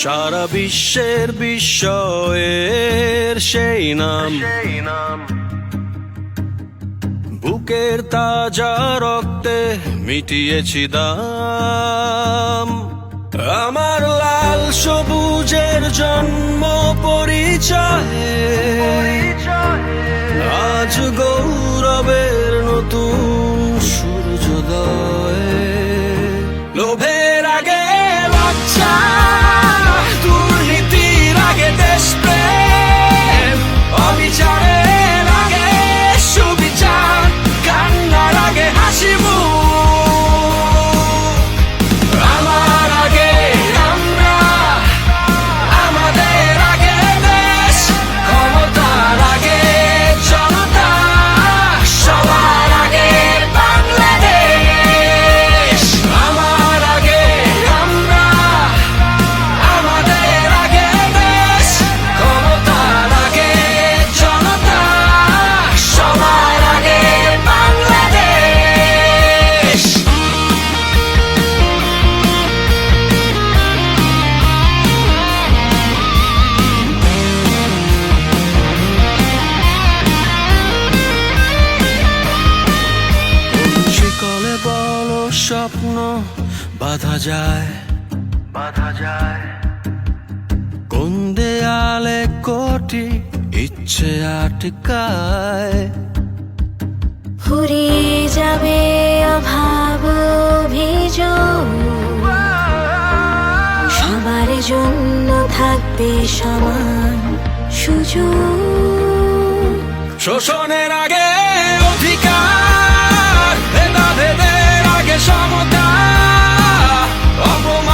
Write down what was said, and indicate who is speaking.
Speaker 1: সারা বিশ্বের বিস্ময়ের সেই নাম, বুকের তাজা রক্তে মিটিয়েছি দাম। আমার লাল সবুজের জন্ম পরিচয়ে আজ গৌরবের নতুন সূর্যোদয়। লোভের আগে লজ্জা, দুর্নীতির আগে দেশপ্রেম, অবিচারের আগে সুবিচার, কান্নার আগে হাসি মুখ। আমার আগে আমরা, আমাদের আগে দেশ, ক্ষমতার আগে জনতা, সবার আগে বাংলাদেশ। আমার আগে আমরা, আমাদের আগে দেশ, ক্ষমতার আগে জনতা, সবার আগে বাংলাদেশ। শিকলে বলো স্বপ্ন বাঁধা যায়, কোন দেয়ালে কোটি ইচ্ছে আটকায়।
Speaker 2: ফুরিয়ে যাবে অভাব অভিযোগ, সবার জন্য থাকবে সমান সুযোগ।
Speaker 1: শোষণের আগে অধিকার, ভেদাভেদের আগে সমতা, অপমান